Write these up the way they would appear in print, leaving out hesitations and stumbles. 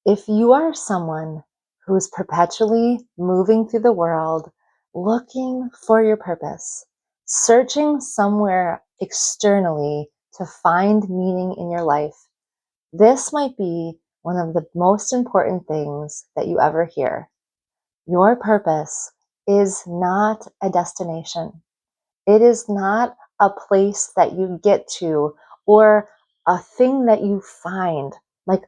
If you are someone who's perpetually moving through the world, looking for your purpose, searching somewhere externally to find meaning in your life, this might be one of the most important things that you ever hear. Your purpose is not a destination. It is not a place that you get to or a thing that you find like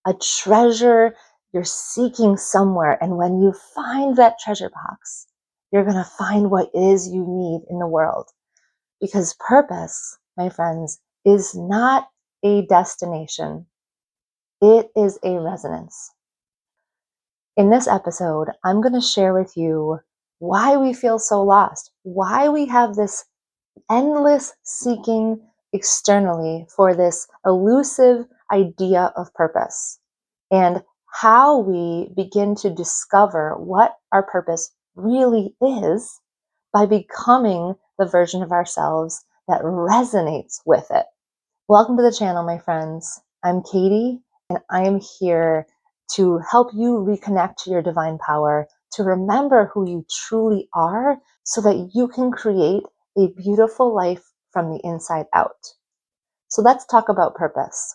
a treasure you're seeking somewhere. And when you find that treasure box, you're going to find what it is you need in the world. Because purpose, my friends, is not a destination. It is a resonance. In this episode, I'm going to share with you why we feel so lost, why we have this endless seeking externally for this elusive idea of purpose, and how we begin to discover what our purpose really is by becoming the version of ourselves that resonates with it. Welcome to the channel, my friends. I'm Katie, and I am here to help you reconnect to your divine power, to remember who you truly are so that you can create a beautiful life from the inside out. So let's talk about purpose.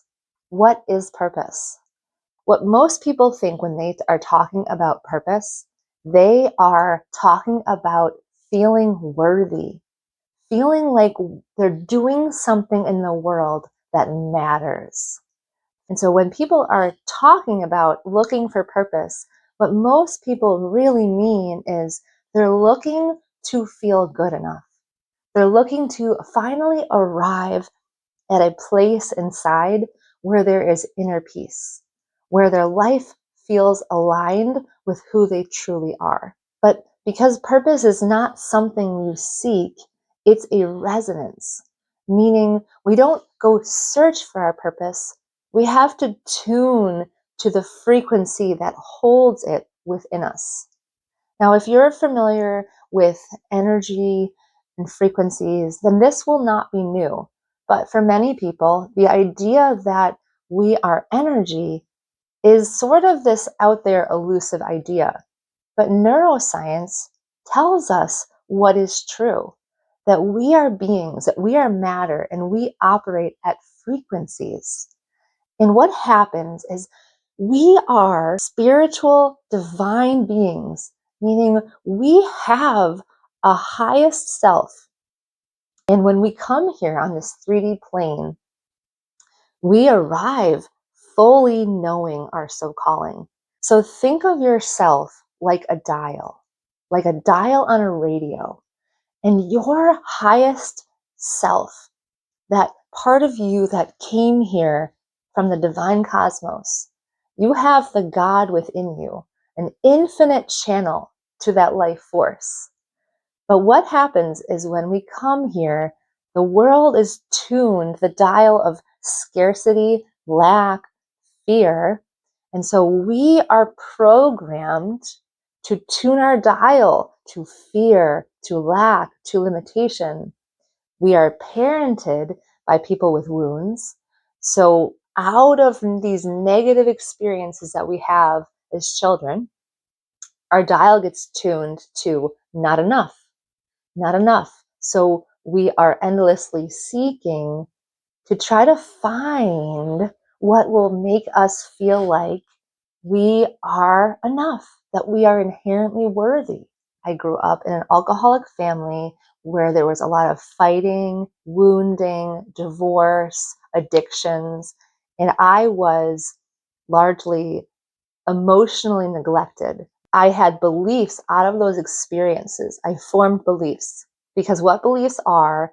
What is purpose? What most people think when they are talking about purpose, they are talking about feeling worthy, feeling like they're doing something in the world that matters. And so when people are talking about looking for purpose, what most people really mean is they're looking to feel good enough. They're looking to finally arrive at a place inside where there is inner peace, where their life feels aligned with who they truly are. But because purpose is not something you seek, it's a resonance, meaning we don't go search for our purpose. We have to tune to the frequency that holds it within us. Now, if you're familiar with energy and frequencies, then this will not be new. But for many people, the idea that we are energy is sort of this out there elusive idea. But neuroscience tells us what is true, that we are beings, that we are matter, and we operate at frequencies. And what happens is we are spiritual, divine beings, meaning we have a highest self. And when we come here on this 3D plane, we arrive fully knowing our soul calling. So think of yourself like a dial on a radio, and your highest self, that part of you that came here from the divine cosmos, you have the God within you, an infinite channel to that life force. But what happens is when we come here, the world is tuned, the dial of scarcity, lack, fear. And so we are programmed to tune our dial to fear, to lack, to limitation. We are parented by people with wounds. So out of these negative experiences that we have as children, our dial gets tuned to not enough, not enough. So we are endlessly seeking to try to find what will make us feel like we are enough, that we are inherently worthy. I grew up in an alcoholic family where there was a lot of fighting, wounding, divorce, addictions, and I was largely emotionally neglected. I had beliefs out of those experiences. I formed beliefs because what beliefs are,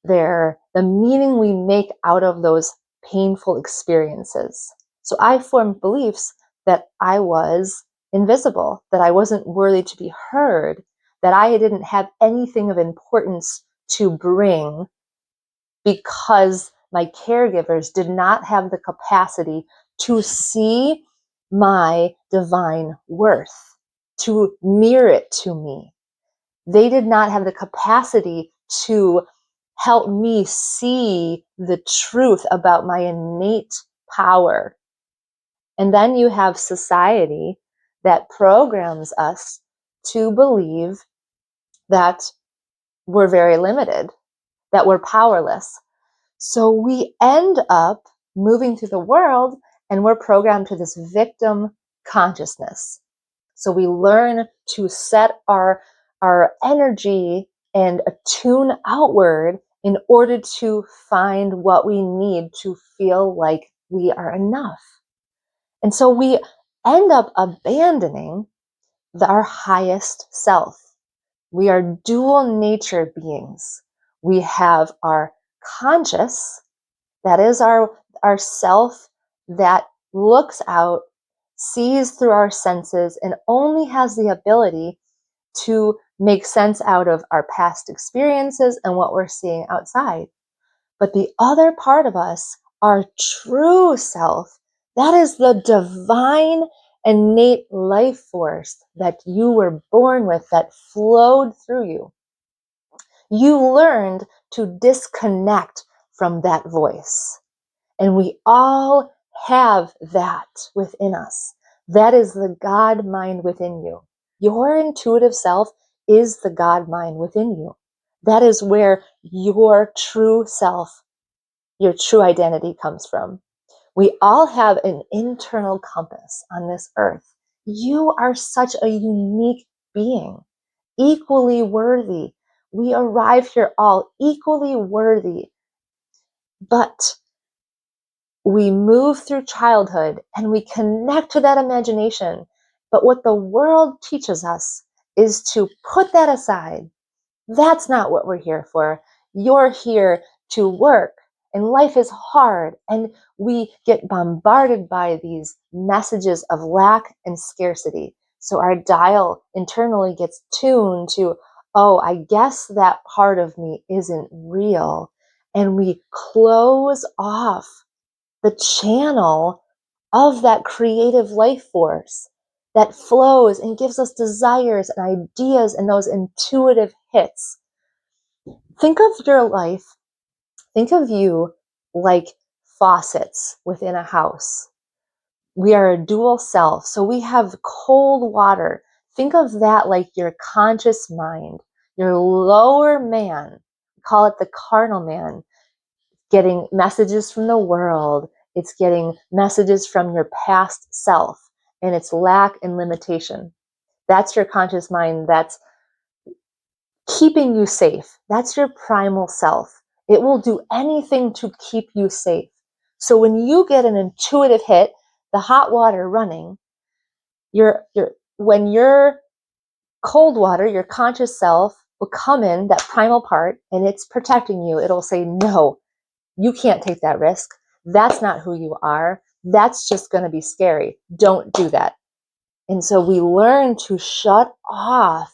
they're the meaning we make out of those painful experiences. So I formed beliefs that I was invisible, that I wasn't worthy to be heard, that I didn't have anything of importance to bring because my caregivers did not have the capacity to see my divine worth, to mirror it to me. They did not have the capacity to help me see the truth about my innate power. And then you have society that programs us to believe that we're very limited, that we're powerless. So we end up moving through the world and we're programmed to this victim consciousness. So we learn to set our energy and attune outward in order to find what we need to feel like we are enough. And so we end up abandoning our highest self. We are dual nature beings. We have our conscious, that is our self that looks out, sees through our senses, and only has the ability to make sense out of our past experiences and what we're seeing outside. But the other part of us, our true self, that is the divine innate life force that you were born with, that flowed through you. You learned to disconnect from that voice. And we all have that within us. That is the God mind within you. Your intuitive self is the God mind within you. That is where your true self, your true identity comes from. We all have an internal compass on this earth. You are such a unique being, equally worthy. We arrive here all equally worthy, but we move through childhood and we connect to that imagination. But what the world teaches us is to put that aside. That's not what we're here for. You're here to work, and life is hard, and we get bombarded by these messages of lack and scarcity. So our dial internally gets tuned to, oh, I guess that part of me isn't real. And we close off the channel of that creative life force that flows and gives us desires and ideas and those intuitive hits. Think of your life, think of you like faucets within a house. We are a dual self, so we have cold water. Think of that like your conscious mind, your lower man, call it the carnal man, getting messages from the world. It's getting messages from your past self and its lack and limitation. That's your conscious mind. That's keeping you safe. That's your primal self. It will do anything to keep you safe. So when you get an intuitive hit, the hot water running, when your cold water, your conscious self will come in, that primal part, and it's protecting you. It'll say, no, you can't take that risk. That's not who you are. That's just going to be scary. Don't do that. And so we learn to shut off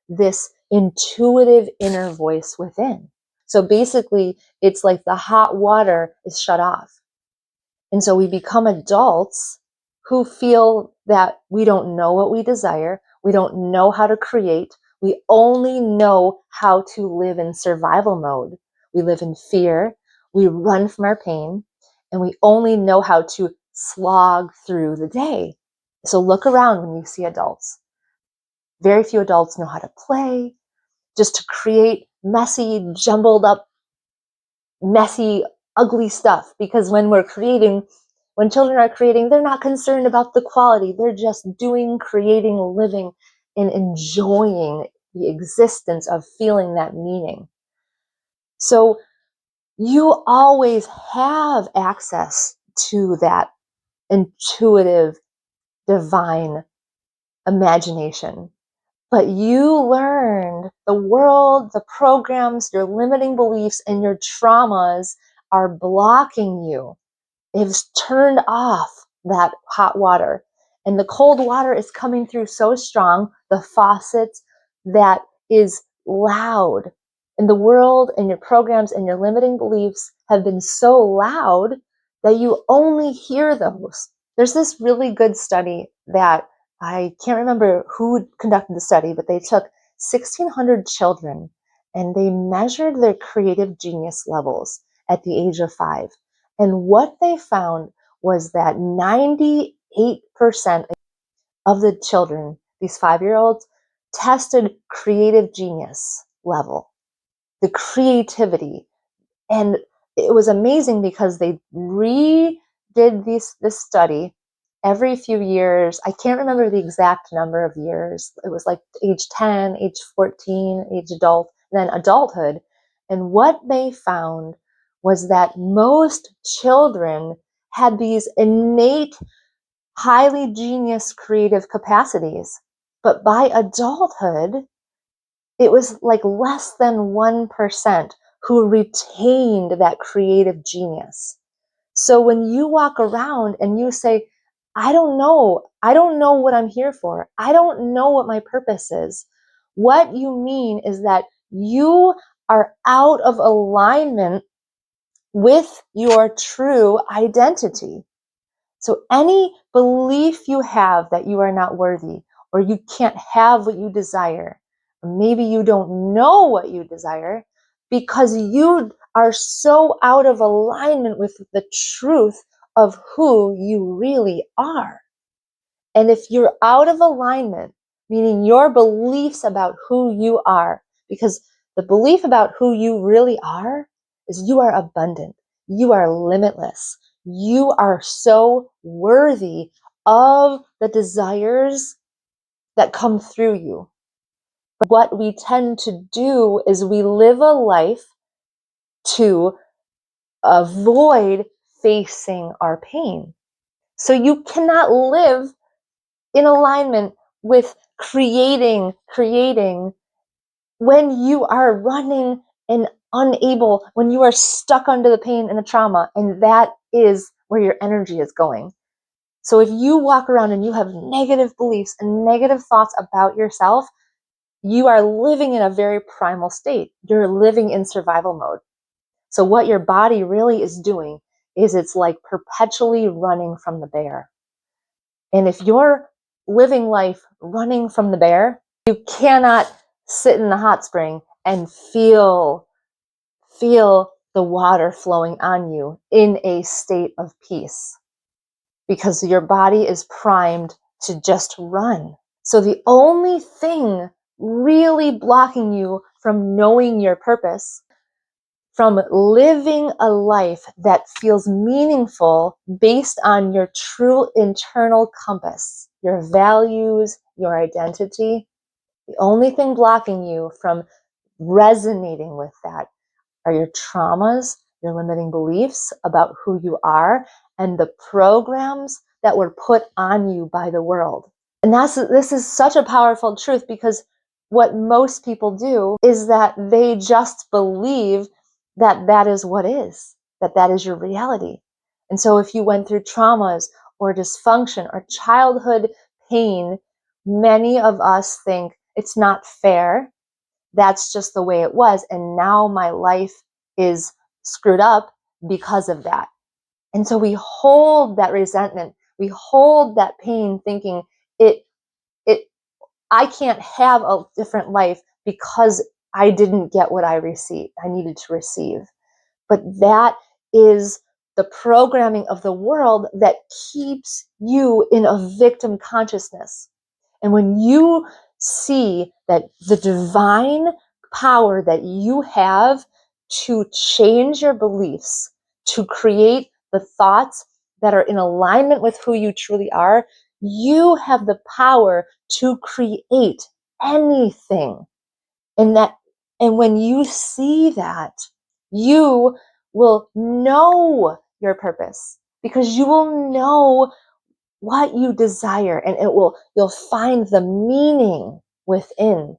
this intuitive inner voice within. So basically, it's like the hot water is shut off. And so we become adults who feel that we don't know what we desire. We don't know how to create. We only know how to live in survival mode. We live in fear. We run from our pain. And we only know how to slog through the day. So look around when you see adults. Very few adults know how to play, just to create messy, jumbled up, messy, ugly stuff. Because when children are creating, they're not concerned about the quality. They're just doing, creating, living, and enjoying the existence of feeling that meaning. So you always have access to that intuitive, divine imagination. But you learned the world, the programs, your limiting beliefs, and your traumas are blocking you. It's turned off that hot water. And the cold water is coming through so strong, the faucet that is loud. And the world and your programs and your limiting beliefs have been so loud that you only hear those. There's this really good study that I can't remember who conducted the study, but they took 1,600 children and they measured their creative genius levels at the age of 5. And what they found was that 8% of the children, these 5-year-olds, tested creative genius level, the creativity. And it was amazing because they redid this study every few years. I can't remember the exact number of years. It was like age 10, age 14, age adult, then adulthood. And what they found was that most children had these innate, highly genius creative capacities. But by adulthood, it was like less than 1% who retained that creative genius. So when you walk around and you say, I don't know what I'm here for, I don't know what my purpose is, what you mean is that you are out of alignment with your true identity. So any belief you have that you are not worthy, or you can't have what you desire, or maybe you don't know what you desire because you are so out of alignment with the truth of who you really are. And if you're out of alignment, meaning your beliefs about who you are, because the belief about who you really are is you are abundant, you are limitless, you are so worthy of the desires that come through you. But what we tend to do is we live a life to avoid facing our pain. So you cannot live in alignment with creating when you are running and unable, when you are stuck under the pain and the trauma, and that is where your energy is going. So if you walk around and you have negative beliefs and negative thoughts about yourself, you are living in a very primal state. You're living in survival mode. So what your body really is doing is it's like perpetually running from the bear. And if you're living life running from the bear, you cannot sit in the hot spring and feel the water flowing on you in a state of peace, because your body is primed to just run. So the only thing really blocking you from knowing your purpose, from living a life that feels meaningful based on your true internal compass, your values, your identity, the only thing blocking you from resonating with that are your traumas, your limiting beliefs about who you are, and the programs that were put on you by the world. And this is such a powerful truth, because what most people do is that they just believe that that is what is, that is your reality. And so if you went through traumas or dysfunction or childhood pain, many of us think it's not fair. That's just the way it was. And now my life is screwed up because of that. And so we hold that resentment, we hold that pain, thinking it I can't have a different life because I didn't get what I needed to receive. But that is the programming of the world that keeps you in a victim consciousness. And when you see that the divine power that you have to change your beliefs, to create the thoughts that are in alignment with who you truly are, you have the power to create anything. And when you see that, you will know your purpose, because you will know what you desire, and you'll find the meaning within.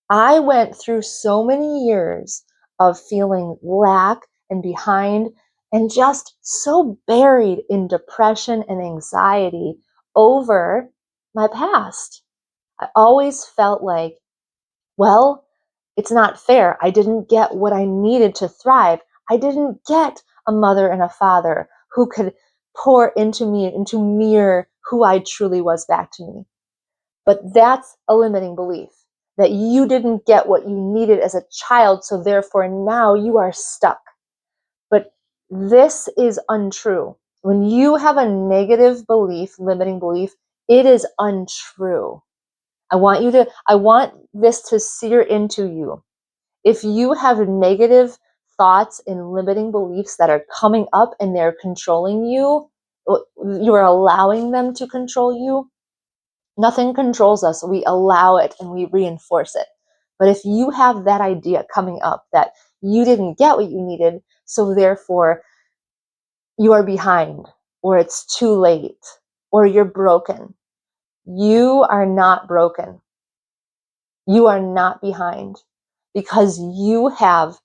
I went through so many years of feeling lack and behind, and just so buried in depression and anxiety over my past. I always felt like, well, it's not fair. I didn't get what I needed to thrive. I didn't get a mother and a father who could pour into me and to mirror who I truly was back to me. But that's a limiting belief, that you didn't get what you needed as a child, so therefore now you are stuck. But this is untrue. When you have a negative belief, limiting belief, it is untrue. I want this to sear into you. If you have negative thoughts and limiting beliefs that are coming up and they're controlling you, you are allowing them to control you. Nothing controls us. We allow it and we reinforce it. But if you have that idea coming up that you didn't get what you needed, so therefore you are behind, or it's too late, or you're broken, you are not broken. You are not behind, because you have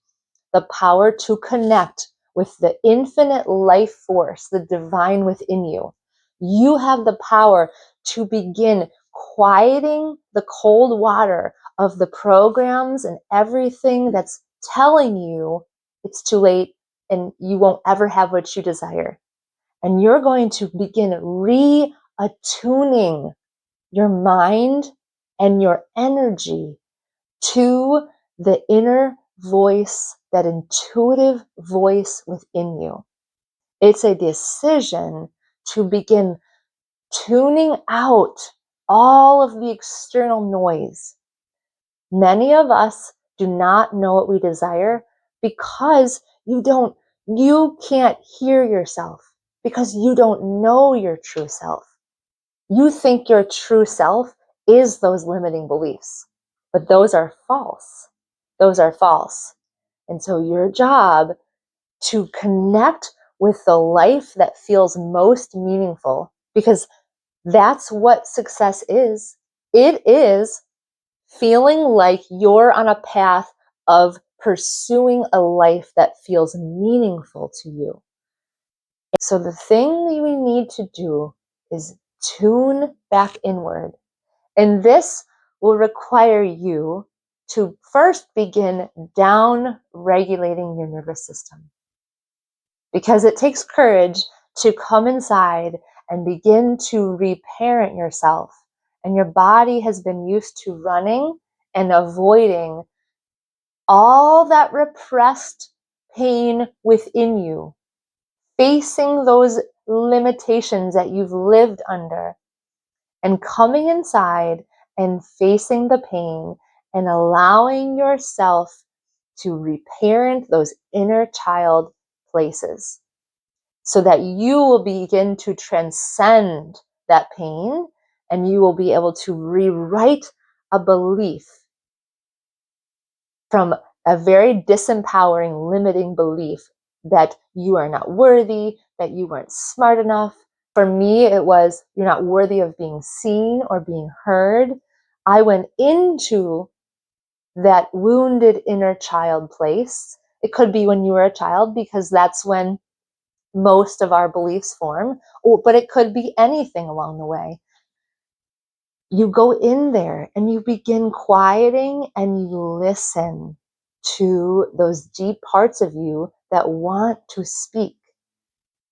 the power to connect with the infinite life force, the divine within you. You have the power to begin quieting the cold water of the programs and everything that's telling you it's too late and you won't ever have what you desire. And you're going to begin reattuning your mind and your energy to the inner voice, that intuitive voice within you. It's a decision to begin tuning out all of the external noise. Many of us do not know what we desire because you can't hear yourself, because you don't know your true self. You think your true self is those limiting beliefs, but those are false. Those are false. And so your job to connect with the life that feels most meaningful, because that's what success is. It is feeling like you're on a path of pursuing a life that feels meaningful to you. So the thing that we need to do is tune back inward. And this will require you to first begin down regulating your nervous system. Because it takes courage to come inside and begin to reparent yourself. And your body has been used to running and avoiding all that repressed pain within you, facing those limitations that you've lived under, and coming inside and facing the pain and allowing yourself to reparent those inner child places, so that you will begin to transcend that pain and you will be able to rewrite a belief from a very disempowering, limiting belief that you are not worthy, that you weren't smart enough. For me, it was, you're not worthy of being seen or being heard. I went into that wounded inner child place. It could be when you were a child, because that's when most of our beliefs form, but it could be anything along the way. You go in there and you begin quieting and you listen to those deep parts of you that want to speak.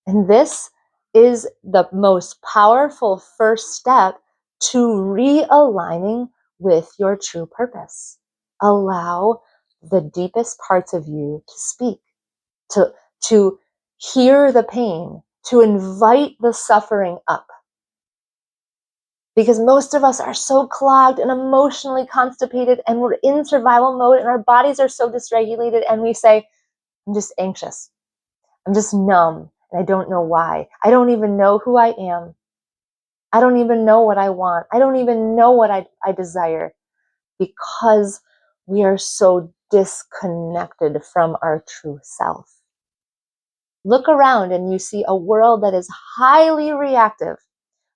And this is the most powerful first step to realigning with your true purpose. Allow the deepest parts of you to speak, to hear the pain, to invite the suffering up. Because most of us are so clogged and emotionally constipated, and we're in survival mode, and our bodies are so dysregulated, and we say, I'm just anxious. I'm just numb, and I don't know why. I don't even know who I am. I don't even know what I want. I don't even know what I desire, because we are so disconnected from our true self. Look around and you see a world that is highly reactive,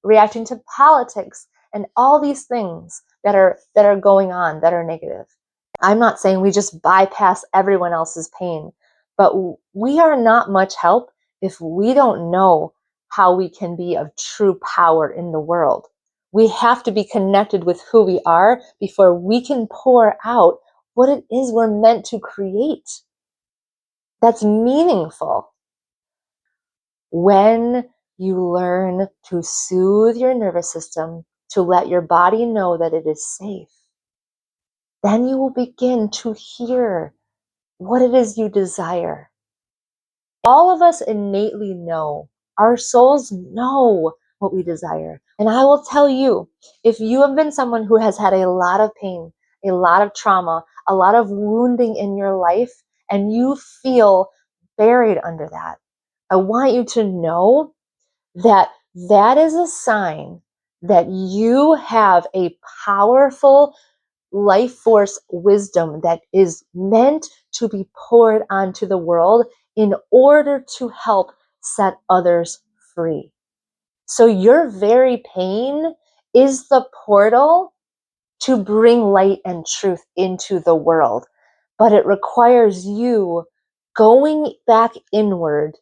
reacting to politics and all these things that are going on that are negative. I'm not saying we just bypass everyone else's pain, but we are not much help if we don't know how we can be of true power in the world. We have to be connected with who we are before we can pour out what it is we're meant to create. That's meaningful. When you learn to soothe your nervous system, to let your body know that it is safe, then you will begin to hear what it is you desire. All of us innately know Our souls know what we desire. And I will tell you, if you have been someone who has had a lot of pain, a lot of trauma, a lot of wounding in your life, and you feel buried under that, I want you to know that that is a sign that you have a powerful life force wisdom that is meant to be poured onto the world in order to help set others free. So your very pain is the portal to bring light and truth into the world. But it requires you going back inward,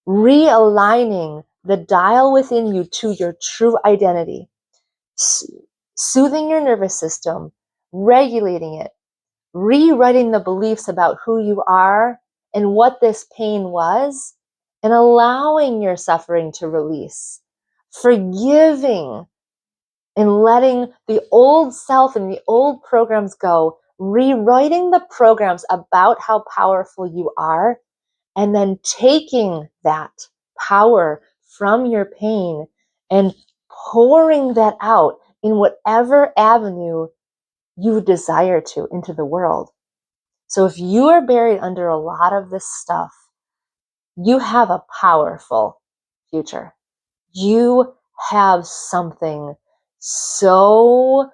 realigning the dial within you to your true identity, soothing your nervous system, regulating it, rewriting the beliefs about who you are and what this pain was, and allowing your suffering to release, forgiving and letting the old self and the old programs go, rewriting the programs about how powerful you are, and then taking that power from your pain and pouring that out in whatever avenue you desire to into the world. So if you are buried under a lot of this stuff, you have a powerful future. You have something so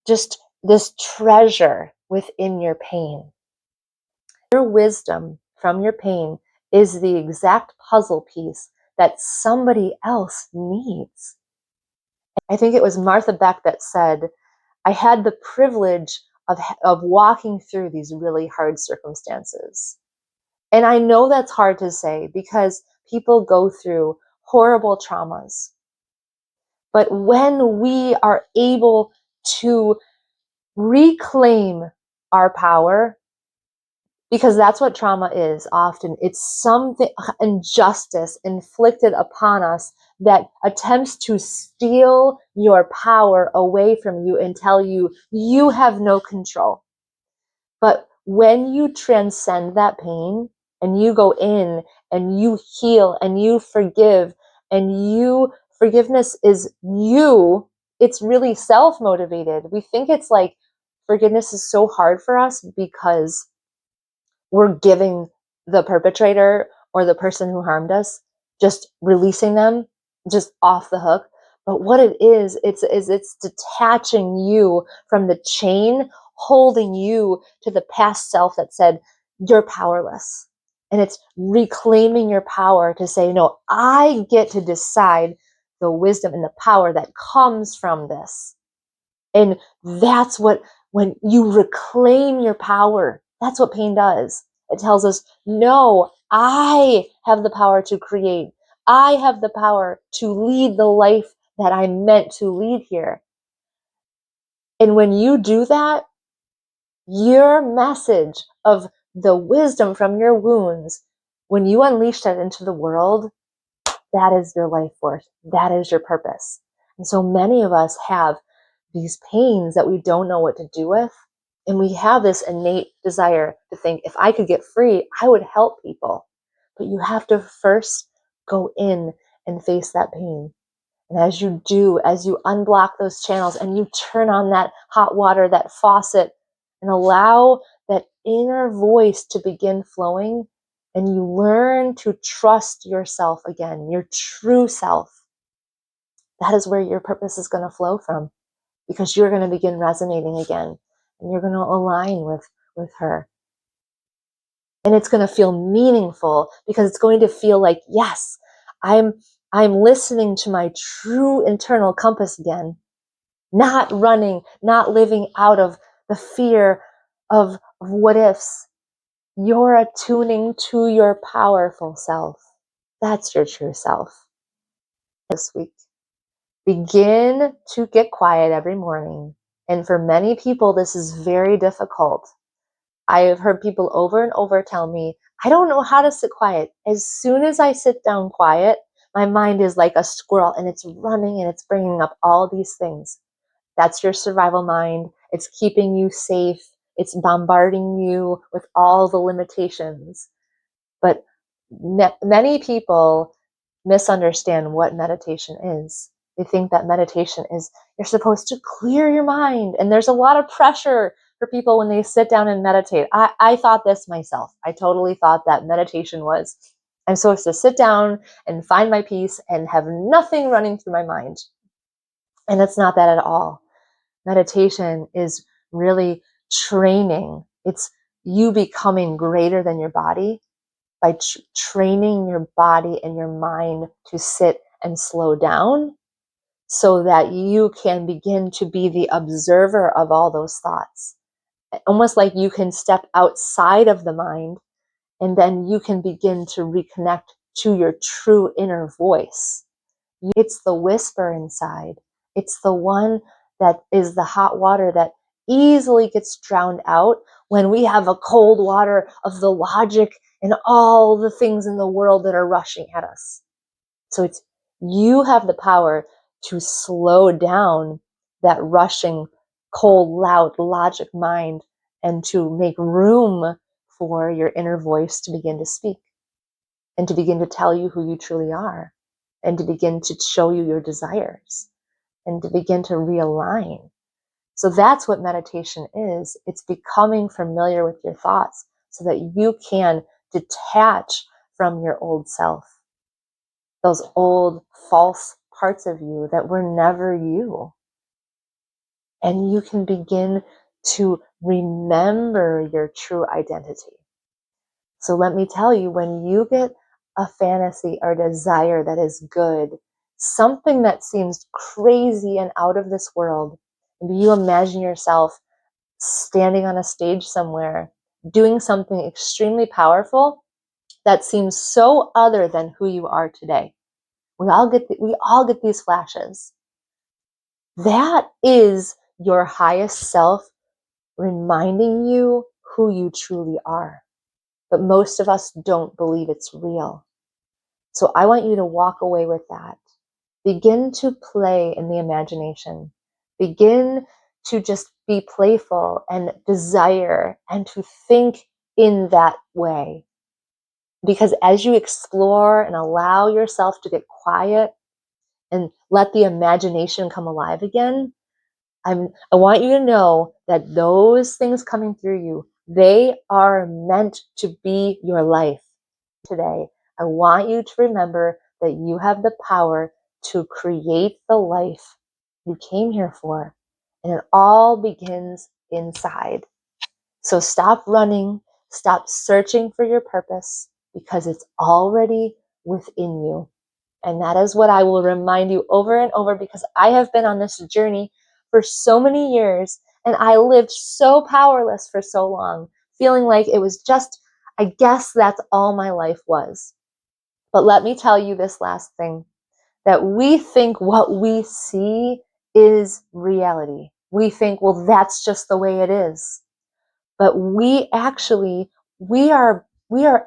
just this treasure within your pain. Your wisdom from your pain is the exact puzzle piece that somebody else needs. I think it was Martha Beck that said, I had the privilege of walking through these really hard circumstances. And I know that's hard to say because people go through horrible traumas. But when we are able to reclaim our power, because that's what trauma is often, it's something, injustice inflicted upon us that attempts to steal your power away from you and tell you you have no control. But when you transcend that pain and you go in and you heal and you forgive and forgiveness is you, it's really self-motivated. We think it's like forgiveness is so hard for us because we're giving the perpetrator or the person who harmed us, just releasing them just off the hook. But what it is, it's detaching you from the chain holding you to the past self that said you're powerless. And it's reclaiming your power to say, no, I get to decide the wisdom and the power that comes from this. And that's what, when you reclaim your power, that's what pain does. It tells us, no, I have the power to create. I have the power to lead the life that I'm meant to lead here. And when you do that, your message of the wisdom from your wounds, when you unleash that into the world, that is your life force. That is your purpose. And so many of us have these pains that we don't know what to do with. And we have this innate desire to think, if I could get free, I would help people. But you have to first go in and face that pain. And as you do, as you unblock those channels and you turn on that hot water, that faucet, and allow that inner voice to begin flowing, and you learn to trust yourself again, your true self, that is where your purpose is going to flow from, because you're going to begin resonating again and you're going to align with her. And it's going to feel meaningful because it's going to feel like, yes, I'm listening to my true internal compass again, not running, not living out of the fear of what ifs. You're attuning to your powerful self. That's your true self. This week, begin to get quiet every morning. And for many people, this is very difficult. I have heard people over and over tell me, I don't know how to sit quiet. As soon as I sit down quiet, my mind is like a squirrel and it's running and it's bringing up all these things. That's your survival mind. It's keeping you safe. It's bombarding you with all the limitations. But many people misunderstand what meditation is. They think that meditation is you're supposed to clear your mind. And there's a lot of pressure for people when they sit down and meditate. I thought this myself. I totally thought that meditation was, I'm supposed to sit down and find my peace and have nothing running through my mind. And it's not that at all. Meditation is really training. It's you becoming greater than your body by training your body and your mind to sit and slow down so that you can begin to be the observer of all those thoughts. Almost like you can step outside of the mind and then you can begin to reconnect to your true inner voice. It's the whisper inside. It's the one that is the hot water that easily gets drowned out when we have a cold water of the logic and all the things in the world that are rushing at us. So it's you have the power to slow down that rushing, cold, loud, logic mind and to make room for your inner voice to begin to speak and to begin to tell you who you truly are and to begin to show you your desires and to begin to realign. So that's what meditation is. It's becoming familiar with your thoughts so that you can detach from your old self, those old false parts of you that were never you. And you can begin to remember your true identity. So let me tell you, when you get a fantasy or desire that is good, something that seems crazy and out of this world, maybe you imagine yourself standing on a stage somewhere, doing something extremely powerful that seems so other than who you are today. We all get these flashes. That is your highest self reminding you who you truly are. But most of us don't believe it's real. So I want you to walk away with that. Begin to play in the imagination. Begin to just be playful and desire and to think in that way. Because as you explore and allow yourself to get quiet and let the imagination come alive again, I want you to know that those things coming through you, they are meant to be your life. Today, I want you to remember that you have the power to create the life you came here for. And it all begins inside. So stop running, stop searching for your purpose because it's already within you. And that is what I will remind you over and over because I have been on this journey for so many years and I lived so powerless for so long, feeling like it was just, I guess that's all my life was. But let me tell you this last thing, that we think what we see is reality. We think, well, that's just the way it is. But we are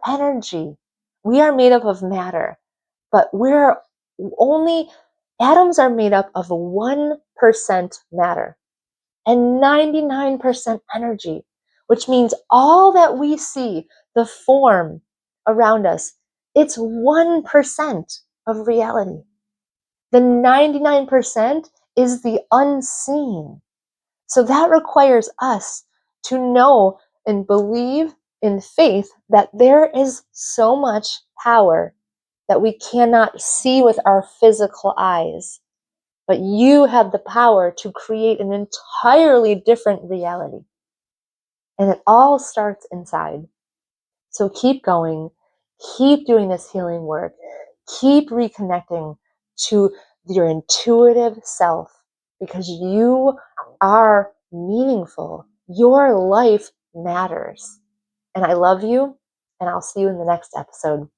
energy. We are made up of matter. But atoms are made up of 1% matter and 99% energy, which means all that we see, the form around us, it's 1% of reality. The 99% is the unseen. So that requires us to know and believe in faith that there is so much power that we cannot see with our physical eyes. But you have the power to create an entirely different reality. And it all starts inside. So keep going, keep doing this healing work, keep reconnecting to your intuitive self because you are meaningful. Your life matters. And I love you, and I'll see you in the next episode.